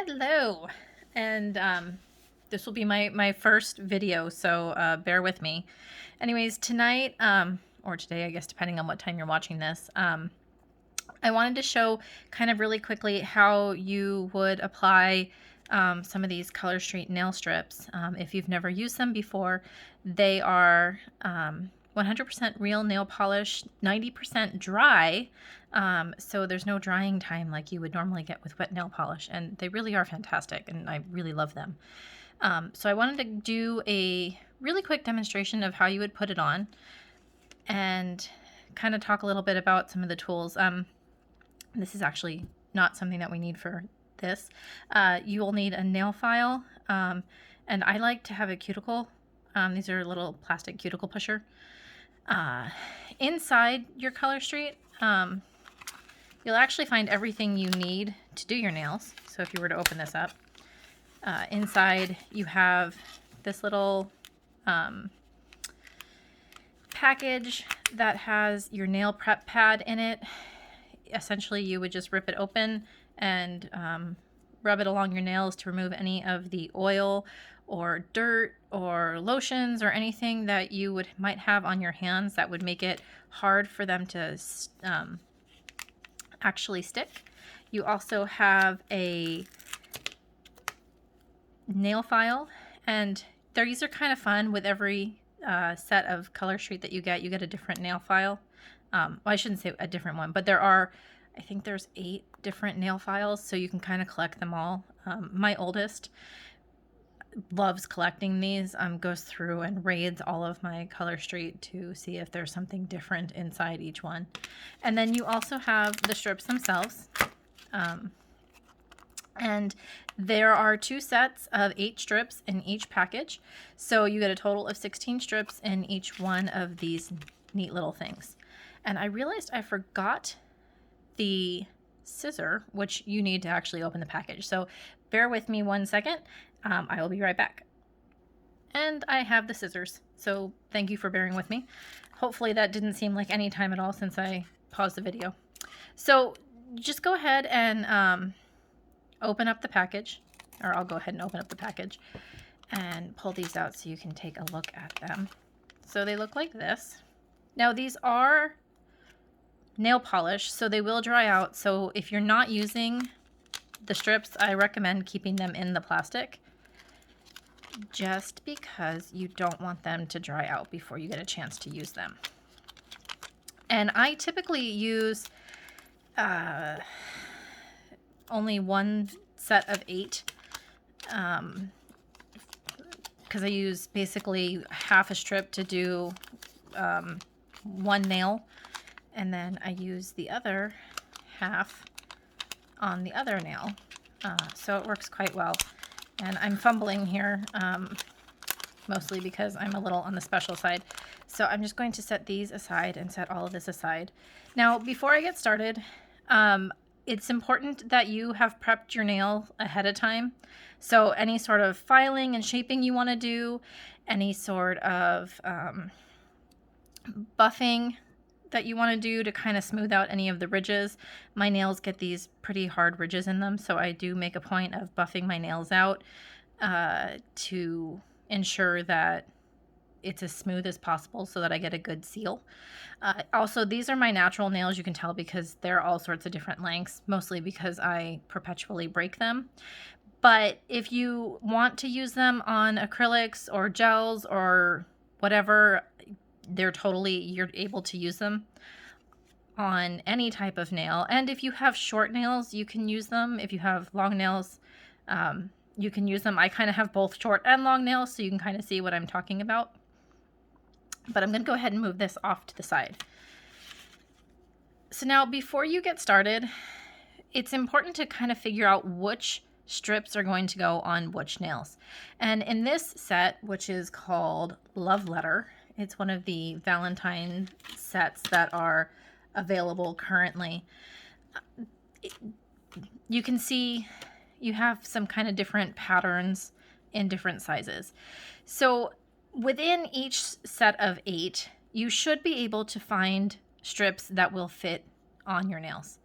Hello, and this will be my first video, so bear with me. Anyways, tonight, or today, I guess, depending on what time you're watching this, I wanted to show kind of really quickly how you would apply some of these Color Street nail strips. If you've never used them before, they are 100% real nail polish, 90% dry, so there's no drying time like you would normally get with wet nail polish, and they really are fantastic, and I really love them. So I wanted to do a really quick demonstration of how you would put it on and kind of talk a little bit about some of the tools. This is actually not something that we need for this. You will need a nail file, and I like to have a cuticle. These are a little plastic cuticle pusher. Inside your Color Street, you'll actually find everything you need to do your nails. So if you were to open this up, inside you have this little package that has your nail prep pad in it. Essentially, you would just rip it open and rub it along your nails to remove any of the oil or dirt or lotions or anything that you might have on your hands that would make it hard for them to actually stick. You also have a nail file, and these are kind of fun. With every set of Color Street that you get a different nail file. Well, I shouldn't say a different one, but I think there's 8 different nail files, so you can kind of collect them all. My oldest loves collecting these, goes through and raids all of my Color Street to see if there's something different inside each one. And then you also have the strips themselves. And there are 2 sets of 8 strips in each package. So you get a total of 16 strips in each one of these neat little things. And I realized I forgot the scissor, which you need to actually open the package. So bear with me 1 second. I will be right back. And I have the scissors. So thank you for bearing with me. Hopefully that didn't seem like any time at all since I paused the video. So just go ahead and open up the package, or I'll go ahead and open up the package and pull these out so you can take a look at them. So they look like this. Now these are nail polish, so they will dry out. So if you're not using the strips, I recommend keeping them in the plastic, just because you don't want them to dry out before you get a chance to use them. And I typically use only 1 set of 8, because I use basically half a strip to do 1 nail, and then I use the other half on the other nail. So it works quite well. And I'm fumbling here, mostly because I'm a little on the special side. So I'm just going to set these aside and set all of this aside. Now, before I get started, it's important that you have prepped your nail ahead of time. So any sort of filing and shaping you want to do, any sort of buffing that you want to do to kind of smooth out any of the ridges. My nails get these pretty hard ridges in them, so I do make a point of buffing my nails out to ensure that it's as smooth as possible so that I get a good seal. Also, these are my natural nails. You can tell because they're all sorts of different lengths, mostly because I perpetually break them. But if you want to use them on acrylics or gels or whatever, you're able to use them on any type of nail. And if you have short nails, you can use them. If you have long nails, you can use them. I kind of have both short and long nails, so you can kind of see what I'm talking about. But I'm going to go ahead and move this off to the side. So now, before you get started, it's important to kind of figure out which strips are going to go on which nails. And in this set, which is called Love Letter, it's one of the Valentine sets that are available currently. You can see you have some kind of different patterns in different sizes. So within each set of 8, you should be able to find strips that will fit on your nails.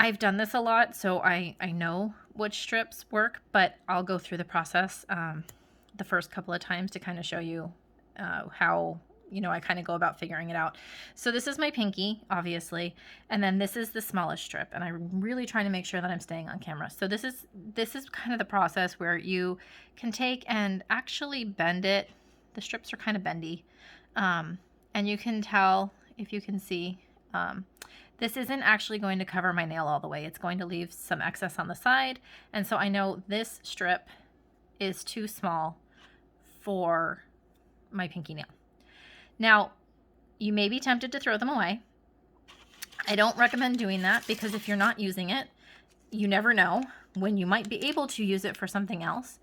I've done this a lot, so I know which strips work, but I'll go through the process the first couple of times to kind of show you how, you know, I kind of go about figuring it out. So this is my pinky, obviously, and then this is the smallest strip, and I'm really trying to make sure that I'm staying on camera. So this is kind of the process where you can take and actually bend it. The strips are kind of bendy, and you can tell, if you can see, this isn't actually going to cover my nail all the way. It's going to leave some excess on the side. And so I know this strip is too small for my pinky nail. Now, you may be tempted to throw them away. I don't recommend doing that because if you're not using it, you never know when you might be able to use it for something else.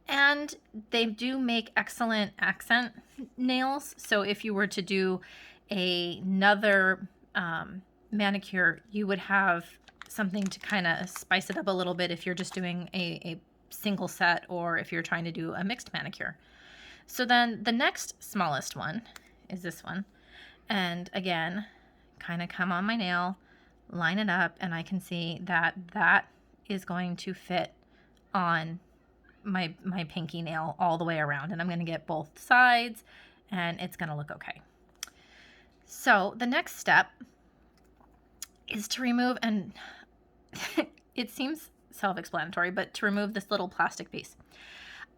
And they do make excellent accent nails. So if you were to do another manicure, you would have something to kind of spice it up a little bit if you're just doing a single set or if you're trying to do a mixed manicure. So then the next smallest one is this one. And again, kind of come on my nail, line it up, and I can see that that is going to fit on my pinky nail all the way around. And I'm going to get both sides and it's going to look okay. So the next step is to remove, and it seems self-explanatory, but to remove this little plastic piece.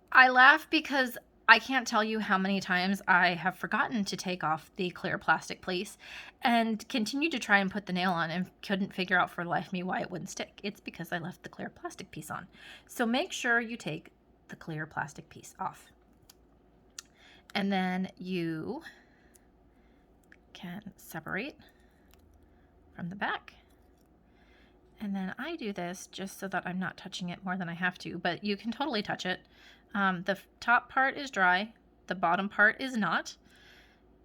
I laugh because I can't tell you how many times I have forgotten to take off the clear plastic piece and continued to try and put the nail on and couldn't figure out for the life of me why it wouldn't stick. It's because I left the clear plastic piece on. So make sure you take the clear plastic piece off. And then you can separate from the back. And then I do this just so that I'm not touching it more than I have to, but you can totally touch it. The top part is dry, the bottom part is not.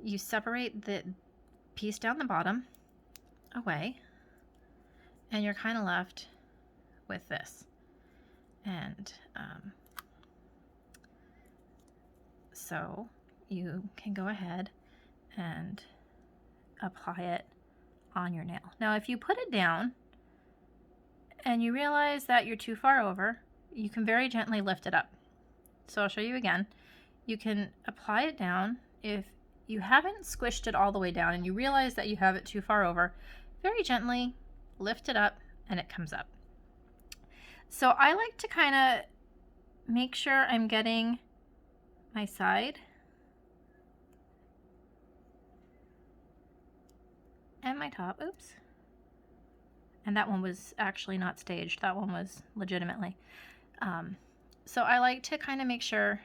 You separate the piece down the bottom away, and you're kind of left with this. And so you can go ahead and apply it on your nail. Now, if you put it down and you realize that you're too far over, you can very gently lift it up. So I'll show you again. You can apply it down. If you haven't squished it all the way down and you realize that you have it too far over, very gently lift it up and it comes up. So I like to kind of make sure I'm getting my side and my top. Oops. And that one was actually not staged. That one was legitimately. So I like to kind of make sure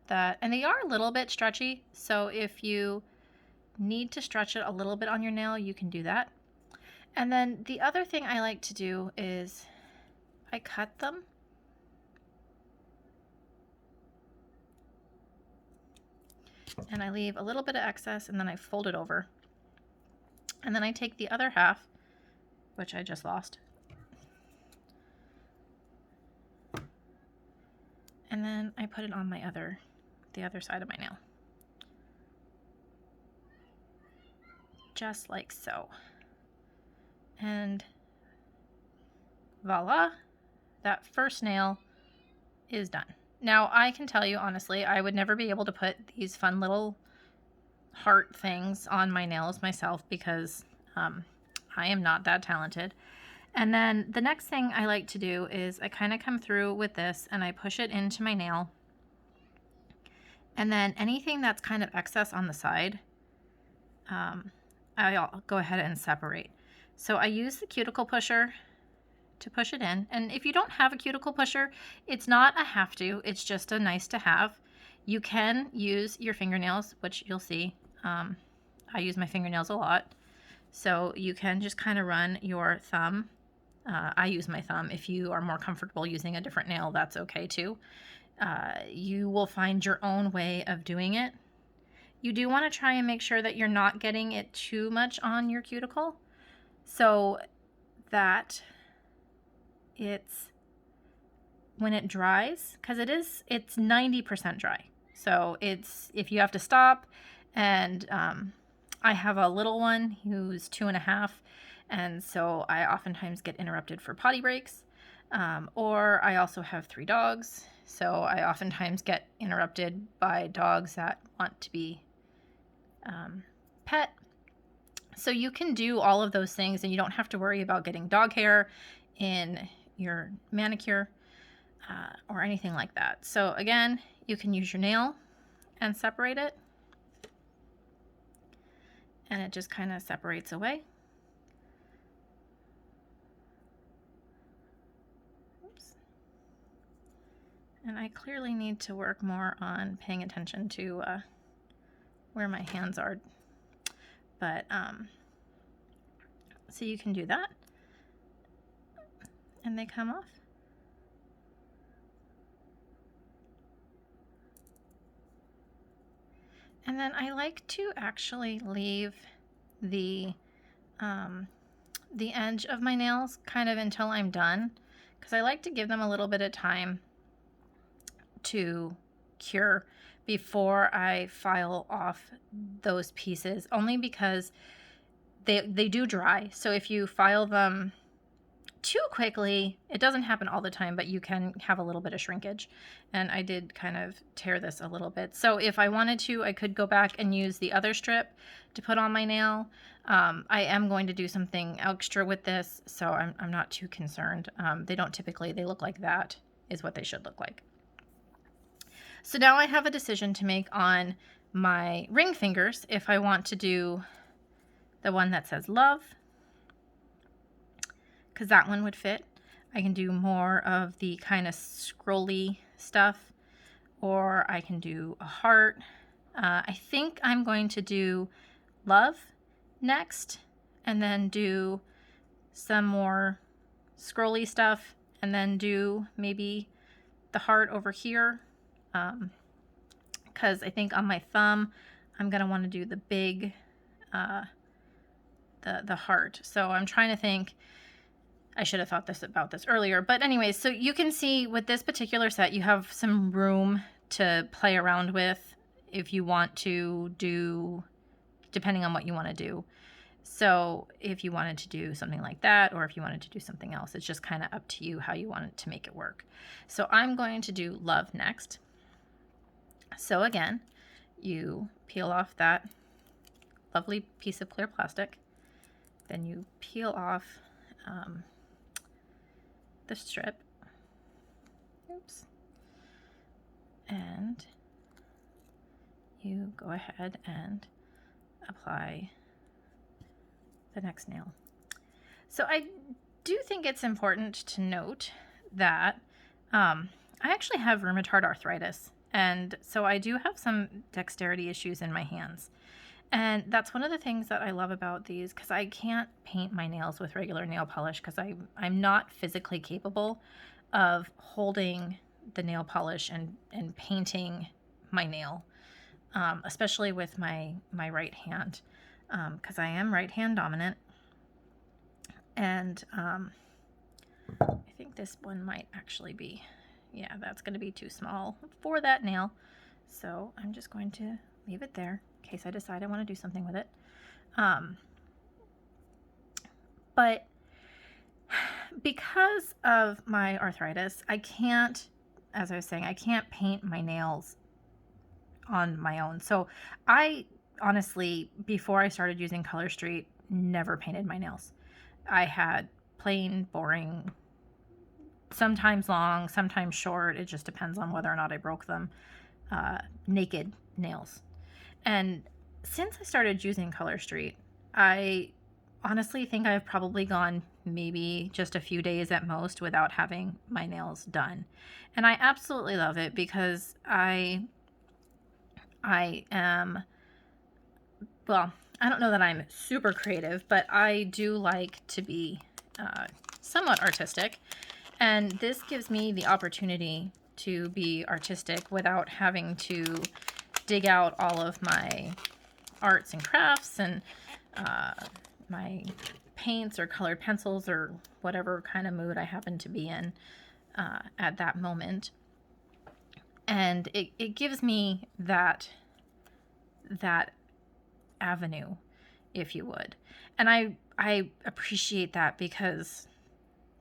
that, and they are a little bit stretchy, so if you need to stretch it a little bit on your nail, you can do that. And then the other thing I like to do is I cut them. And I leave a little bit of excess and then I fold it over. And then I take the other half, which I just lost, and then I put it on my the other side of my nail. Just like so. And voila, that first nail is done. Now, I can tell you honestly, I would never be able to put these fun little heart things on my nails myself because I am not that talented. And then the next thing I like to do is I kind of come through with this and I push it into my nail. And then anything that's kind of excess on the side, I'll go ahead and separate. So I use the cuticle pusher to push it in. And if you don't have a cuticle pusher, it's not a have to, it's just a nice to have. You can use your fingernails, which you'll see. I use my fingernails a lot. So you can just kind of run your thumb. I use my thumb. If you are more comfortable using a different nail, that's okay too. You will find your own way of doing it. You do want to try and make sure that you're not getting it too much on your cuticle, so that it's, when it dries, because it's 90% dry. So it's, if you have to stop, and I have a little one who's 2.5, And so I oftentimes get interrupted for potty breaks. Or I also have 3 dogs, so I oftentimes get interrupted by dogs that want to be pet. So you can do all of those things, and you don't have to worry about getting dog hair in your manicure or anything like that. So again, you can use your nail and separate it, and it just kind of separates away. Oops. And I clearly need to work more on paying attention to where my hands are. But so you can do that, and they come off. And then I like to actually leave the edge of my nails kind of until I'm done, because I like to give them a little bit of time to cure before I file off those pieces, only because they do dry. So if you file them too quickly, it doesn't happen all the time, but you can have a little bit of shrinkage. And I did kind of tear this a little bit. So if I wanted to, I could go back and use the other strip to put on my nail. I am going to do something extra with this, so I'm not too concerned. They don't typically, they look like that is what they should look like. So now I have a decision to make on my ring fingers if I want to do the one that says love, because that one would fit. I can do more of the kind of scrolly stuff, or I can do a heart. I think I'm going to do love next, and then do some more scrolly stuff, and then do maybe the heart over here, because I think on my thumb I'm going to want to do the big the heart. So I'm trying to think. I should have thought about this earlier. But anyways, so you can see with this particular set, you have some room to play around with if you want to do, depending on what you want to do. So if you wanted to do something like that, or if you wanted to do something else, it's just kind of up to you how you want it to make it work. So I'm going to do love next. So again, you peel off that lovely piece of clear plastic. Then you peel off the strip. Oops. And you go ahead and apply the next nail. So I do think it's important to note that I actually have rheumatoid arthritis, and so I do have some dexterity issues in my hands. And that's one of the things that I love about these, because I can't paint my nails with regular nail polish because I'm not physically capable of holding the nail polish and painting my nail, especially with my right hand, because I am right hand dominant. And I think this one might actually be, yeah, that's going to be too small for that nail. So I'm just going to leave it there in case I decide I want to do something with it. But because of my arthritis, I can't, as I was saying, I can't paint my nails on my own. So I honestly, before I started using Color Street, never painted my nails. I had plain, boring, sometimes long, sometimes short. It just depends on whether or not I broke them. Naked nails. And since I started using Color Street, I honestly think I've probably gone maybe just a few days at most without having my nails done. And I absolutely love it because I am, well, I don't know that I'm super creative, but I do like to be somewhat artistic. And this gives me the opportunity to be artistic without having to dig out all of my arts and crafts and my paints or colored pencils or whatever kind of mood I happen to be in at that moment. And it gives me that avenue, if you would. And I I appreciate that because,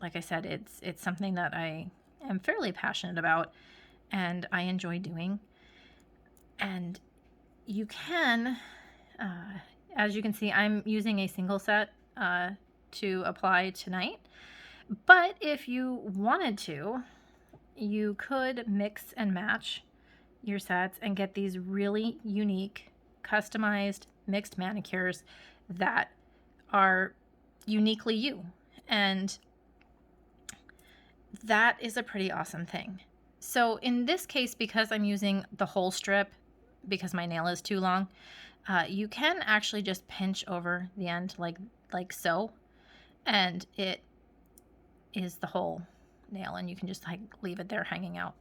like I said, it's something that I am fairly passionate about and I enjoy doing. And you can, as you can see, I'm using a single set to apply tonight. But if you wanted to, you could mix and match your sets and get these really unique, customized mixed manicures that are uniquely you. And that is a pretty awesome thing. So in this case, because I'm using the whole strip, because my nail is too long, you can actually just pinch over the end like so, and it is the whole nail, and you can just like leave it there hanging out.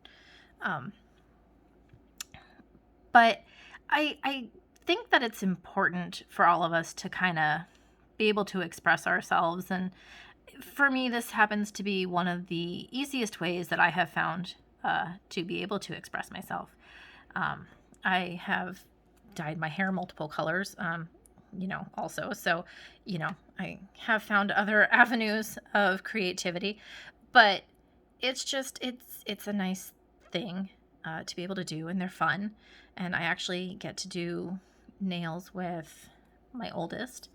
But I think that it's important for all of us to kind of be able to express ourselves. And for me, this happens to be one of the easiest ways that I have found to be able to express myself. I have dyed my hair multiple colors, also. So, I have found other avenues of creativity, but it's a nice thing to be able to do, and they're fun. And I actually get to do nails with my oldest,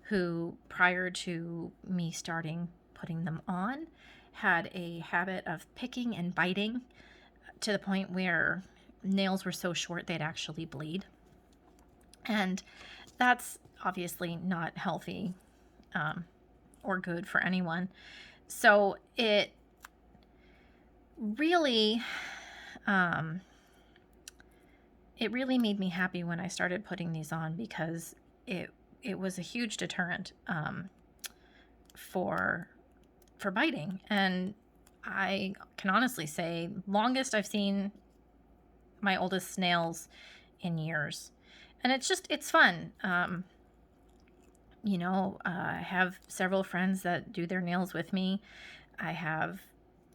who prior to me starting putting them on had a habit of picking and biting to the point where nails were so short they'd actually bleed. And that's obviously not healthy or good for anyone. So it really made me happy when I started putting these on, because it was a huge deterrent for biting. And I can honestly say, longest I've seen my oldest nails in years. And it's fun. I have several friends that do their nails with me. I have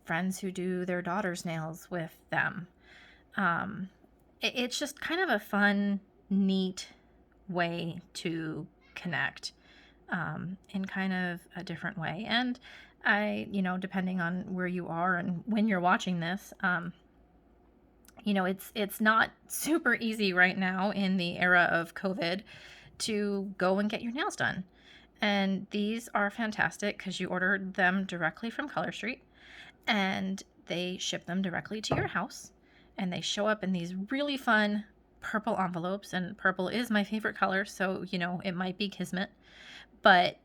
friends who do their daughter's nails with them. It's just kind of a fun, neat way to connect in kind of a different way. And depending on where you are and when you're watching this, it's not super easy right now in the era of COVID to go and get your nails done. And these are fantastic because you ordered them directly from Color Street, and they ship them directly to your house, and they show up in these really fun purple envelopes. And purple is my favorite color, so it might be kismet, but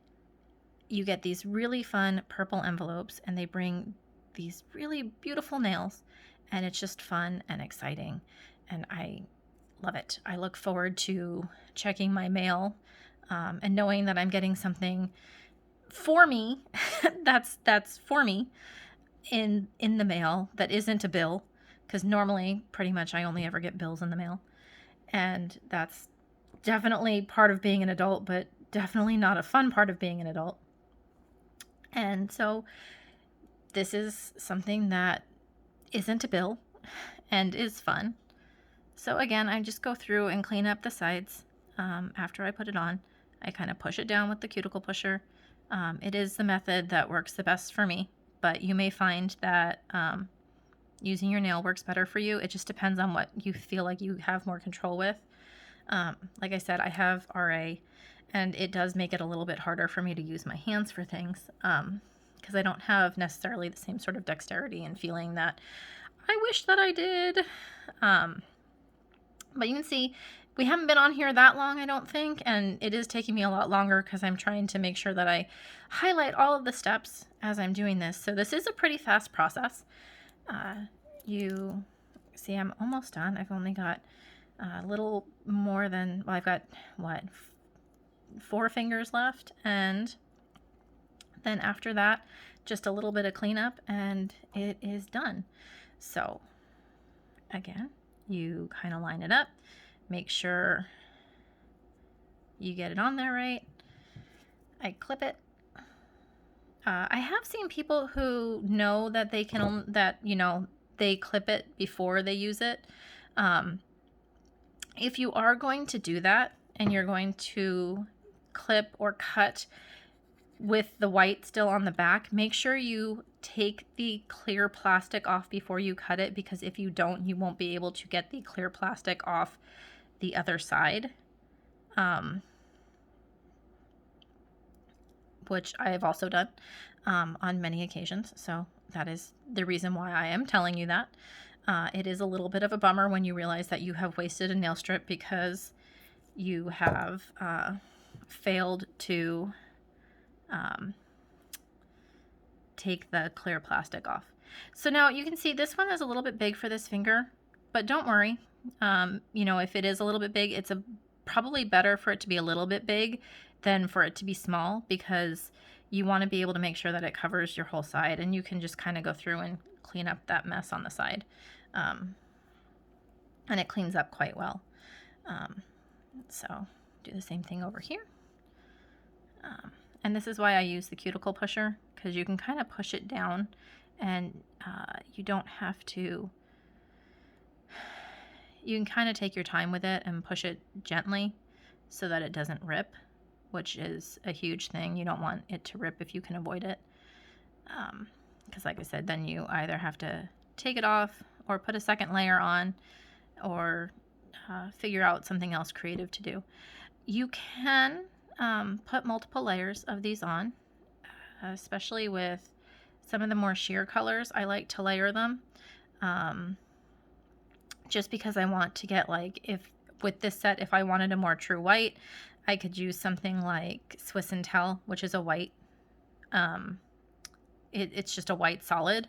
you get these really fun purple envelopes, and they bring these really beautiful nails, and it's just fun and exciting, and I love it. I look forward to checking my mail and knowing that I'm getting something for me that's for me in the mail that isn't a bill, because normally pretty much I only ever get bills in the mail, and that's definitely part of being an adult, but definitely not a fun part of being an adult. And so this is something that isn't a bill and is fun. So again, I just go through and clean up the sides after I put it on. I kind of push it down with the cuticle pusher. It is the method that works the best for me, but you may find that using your nail works better for you. It just depends on what you feel like you have more control with. Like I said, I have RA, and it does make it a little bit harder for me to use my hands for things because I don't have necessarily the same sort of dexterity and feeling that I wish that I did. But you can see we haven't been on here that long, I don't think, and it is taking me a lot longer because I'm trying to make sure that I highlight all of the steps as I'm doing this. So this is a pretty fast process. You see I'm almost done. I've only got a little more than, well, I've got, 4 fingers left, and then after that, just a little bit of cleanup, and it is done. So again, you kind of line it up, make sure you get it on there right. I clip it. I have seen people who know that they can, they clip it before they use it. If you are going to do that and you're going to clip or cut with the white still on the back, make sure you take the clear plastic off before you cut it, because if you don't, you won't be able to get the clear plastic off the other side. Which I have also done on many occasions. So that is the reason why I am telling you that. It is a little bit of a bummer when you realize that you have wasted a nail strip because you have failed to take the clear plastic off. So now you can see this one is a little bit big for this finger, but don't worry. You know, if it is a little bit big, it's probably better for it to be a little bit big than for it to be small, because you want to be able to make sure that it covers your whole side, and you can just kind of go through and clean up that mess on the side. And it cleans up quite well. So do the same thing over here. And this is why I use the cuticle pusher, because you can kind of push it down, and you don't have to, you can kind of take your time with it and push it gently so that it doesn't rip, which is a huge thing. You don't want it to rip if you can avoid it. Because like I said, then you either have to take it off or put a second layer on, or figure out something else creative to do. You can put multiple layers of these on, especially with some of the more sheer colors. I like to layer them just because I want to get, like, if with this set, if I wanted a more true white, I could use something like Swiss and Tell, which is a white, it's just a white solid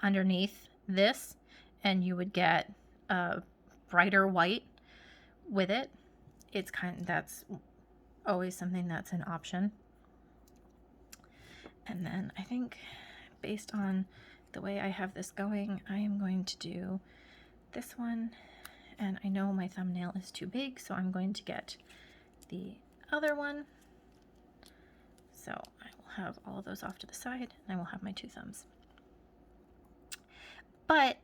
underneath this, and you would get a brighter white with it. It's that's always something that's an option. And then I think based on the way I have this going, I am going to do this one, and I know my thumbnail is too big, so I'm going to get the other one. So I will have all of those off to the side, and I will have my two thumbs. But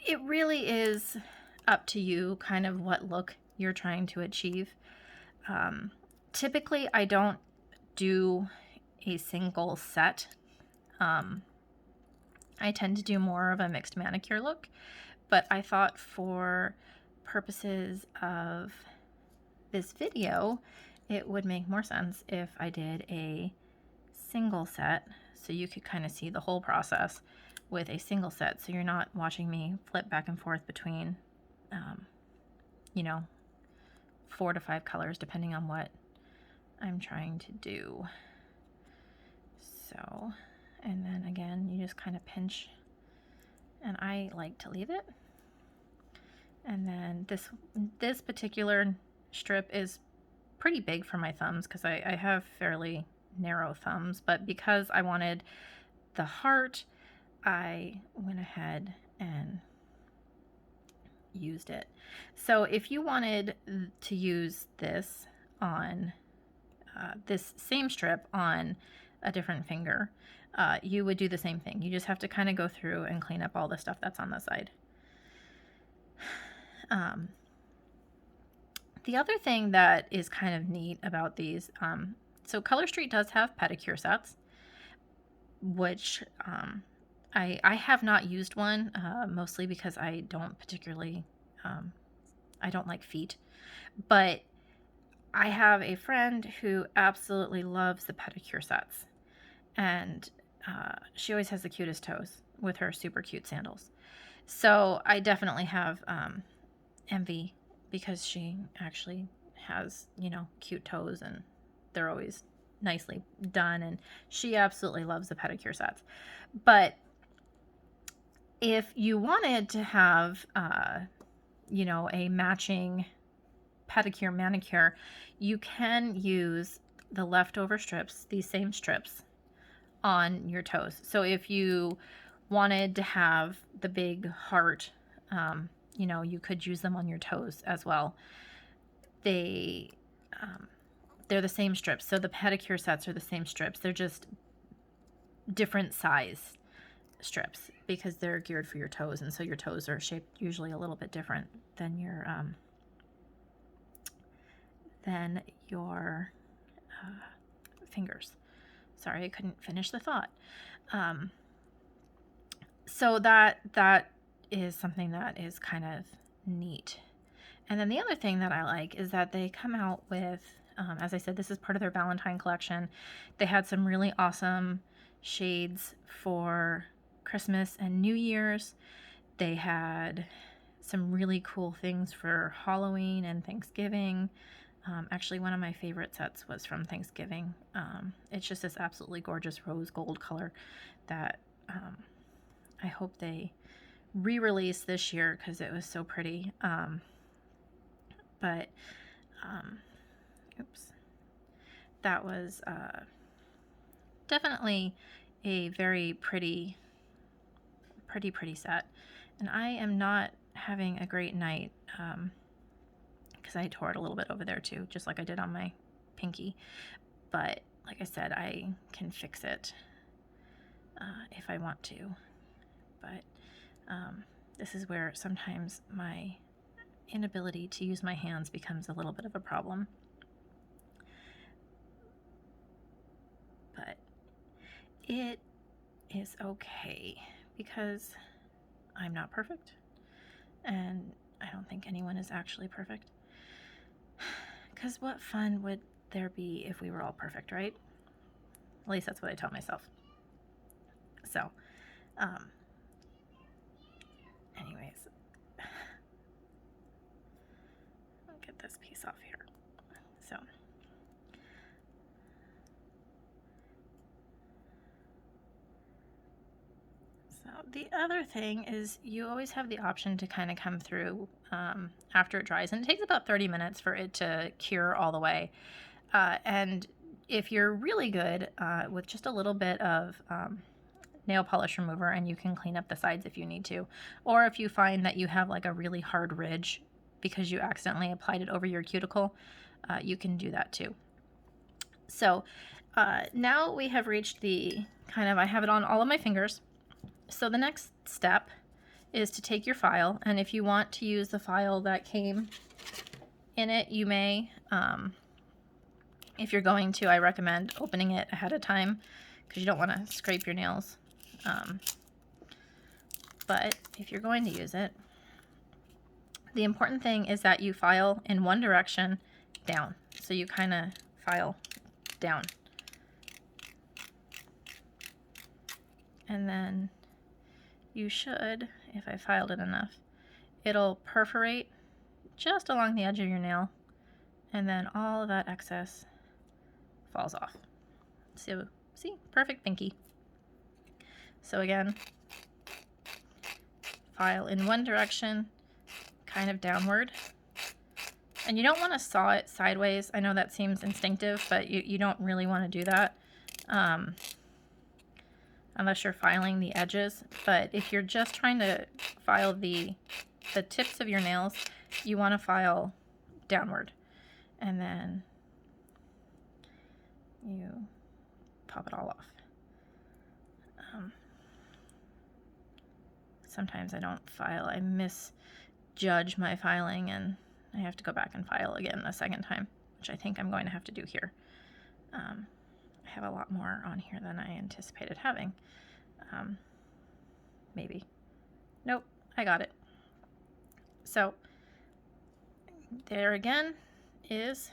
it really is up to you kind of what look you're trying to achieve. Typically, I don't do a single set. I tend to do more of a mixed manicure look, but I thought for purposes of this video, it would make more sense if I did a single set, so you could kind of see the whole process with a single set, so you're not watching me flip back and forth between, you know, 4 to 5 colors, depending on what I'm trying to do. So, and then again, you just kind of pinch, and I like to leave it. And then this particular strip is pretty big for my thumbs, because I have fairly narrow thumbs, but because I wanted the heart, I went ahead and used it. So if you wanted to use this on this same strip on a different finger, you would do the same thing. You just have to kind of go through and clean up all the stuff that's on the side. The other thing that is kind of neat about these, so Color Street does have pedicure sets, which I have not used one, mostly because I don't particularly, I don't like feet, but I have a friend who absolutely loves the pedicure sets, and she always has the cutest toes with her super cute sandals. So I definitely have envy, because she actually has, you know, cute toes, and they're always nicely done, and she absolutely loves the pedicure sets. But if you wanted to have, you know, a matching pedicure manicure, you can use the leftover strips, these same strips, on your toes. So if you wanted to have the big heart, you know, you could use them on your toes as well. They're the same strips. So the pedicure sets are the same strips. They're just different size strips, because they're geared for your toes, and so your toes are shaped usually a little bit different than your fingers. Sorry, I couldn't finish the thought. So that is something that is kind of neat. And then the other thing that I like is that they come out with, as I said, this is part of their Valentine collection. They had some really awesome shades for Christmas and New Year's. They had some really cool things for Halloween and Thanksgiving. Actually, one of my favorite sets was from Thanksgiving. It's just this absolutely gorgeous rose gold color that I hope they re-release this year because it was so pretty. But oops, that was definitely a very pretty set. And I am not having a great night because I tore it a little bit over there too, just like I did on my pinky. But like I said, I can fix it if I want to. But this is where sometimes my inability to use my hands becomes a little bit of a problem. But it is okay because I'm not perfect, and I don't think anyone is actually perfect. Because what fun would there be if we were all perfect, right? At least that's what I tell myself. So, anyways, I'll get this piece off here. So, the other thing is you always have the option to kind of come through after it dries, and it takes about 30 minutes for it to cure all the way. And if you're really good with just a little bit of nail polish remover, and you can clean up the sides if you need to, or if you find that you have like a really hard ridge because you accidentally applied it over your cuticle, you can do that too. So now we have reached the kind of, I have it on all of my fingers. So the next step is to take your file, and if you want to use the file that came in it, you may. If you're going to, I recommend opening it ahead of time because you don't want to scrape your nails. But if you're going to use it, the important thing is that you file in one direction down. So you kind of file down. And then you should, if I filed it enough, it'll perforate just along the edge of your nail, and then all of that excess falls off. So, see, perfect pinky. So again, file in one direction, kind of downward. And you don't want to saw it sideways. I know that seems instinctive, but you don't really want to do that. Unless you're filing the edges. But if you're just trying to file the tips of your nails, you want to file downward. And then you pop it all off. Sometimes I don't file. I misjudge my filing, and I have to go back and file again a second time, which I think I'm going to have to do here. I have a lot more on here than I anticipated having. Maybe. Nope, I got it. So there again is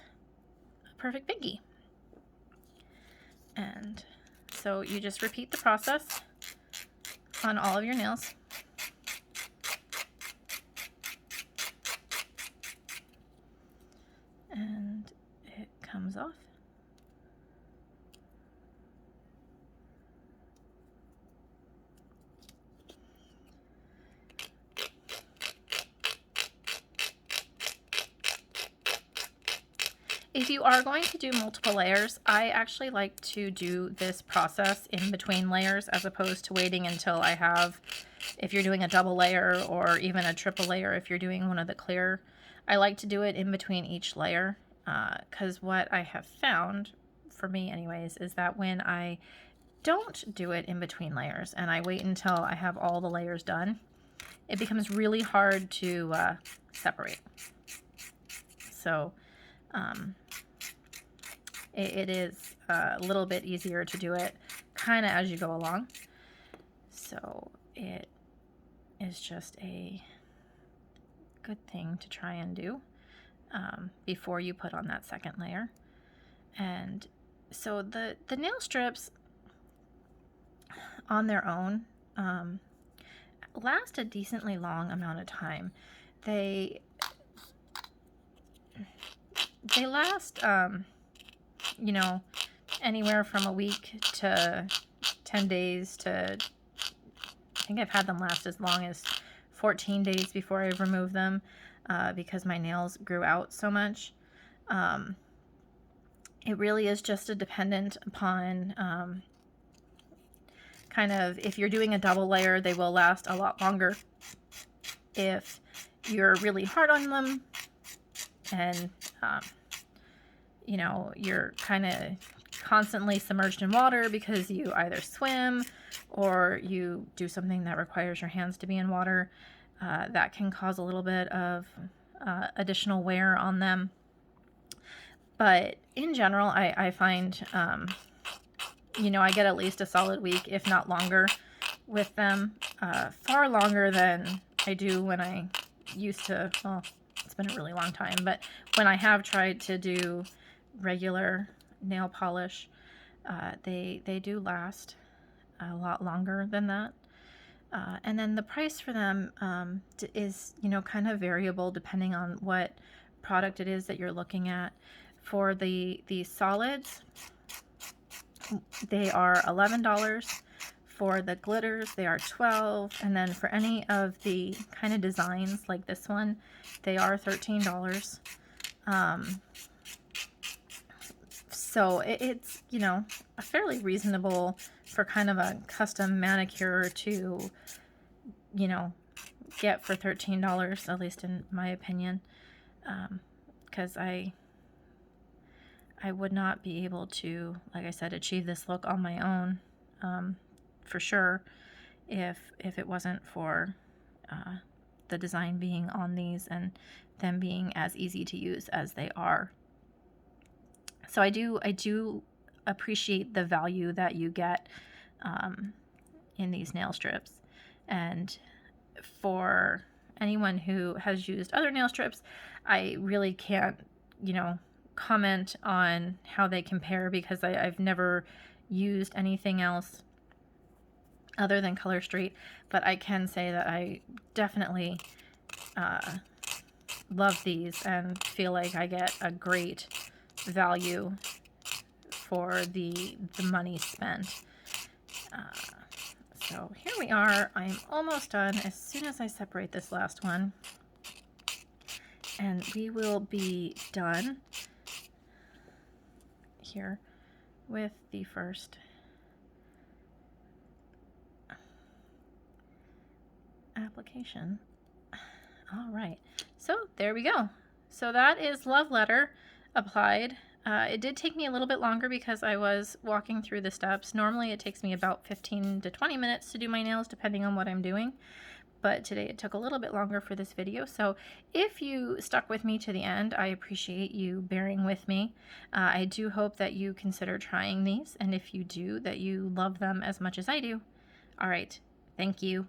a perfect pinky. And so you just repeat the process on all of your nails. And it comes off. If you are going to do multiple layers, I actually like to do this process in between layers as opposed to waiting until I have, if you're doing a double layer or even a triple layer if you're doing one of the clear. I like to do it in between each layer because what I have found, for me anyways, is that when I don't do it in between layers and I wait until I have all the layers done, it becomes really hard to it is a little bit easier to do it kind of as you go along. So it is just a good thing to try and do before you put on that second layer. And so the nail strips on their own last a decently long amount of time. They last, you know, anywhere from a week to 10 days to, I think I've had them last as long as 14 days before I remove them because my nails grew out so much. It really is just dependent upon kind of, if you're doing a double layer, they will last a lot longer. If you're really hard on them and, you know, you're kind of constantly submerged in water because you either swim or you do something that requires your hands to be in water, that can cause a little bit of additional wear on them. But in general, I find, you know, I get at least a solid week, if not longer, with them. Far longer than I do when I used to, well, it's been a really long time, but when I have tried to do regular nail polish, they do last a lot longer than that. And then the price for them is, you know, kind of variable depending on what product it is that you're looking at. For the solids, they are $11. For the glitters, they are $12. And then for any of the kind of designs like this one, they are $13. So it's, you know, a fairly reasonable for kind of a custom manicure to, you know, get for $13, at least in my opinion. Because I would not be able to, like I said, achieve this look on my own, for sure, if it wasn't for the design being on these and them being as easy to use as they are. So I do appreciate the value that you get in these nail strips. And for anyone who has used other nail strips, I really can't, you know, comment on how they compare because I've never used anything else other than Color Street, but I can say that I definitely love these and feel like I get a great value for the money spent. So here we are. I'm almost done as soon as I separate this last one, and we will be done here with the first application. All right, so there we go. So that is Love Letter applied. It did take me a little bit longer because I was walking through the steps. Normally it takes me about 15 to 20 minutes to do my nails depending on what I'm doing, but today it took a little bit longer for this video. So if you stuck with me to the end, I appreciate you bearing with me. I do hope that you consider trying these, and if you do, that you love them as much as I do. All right, thank you.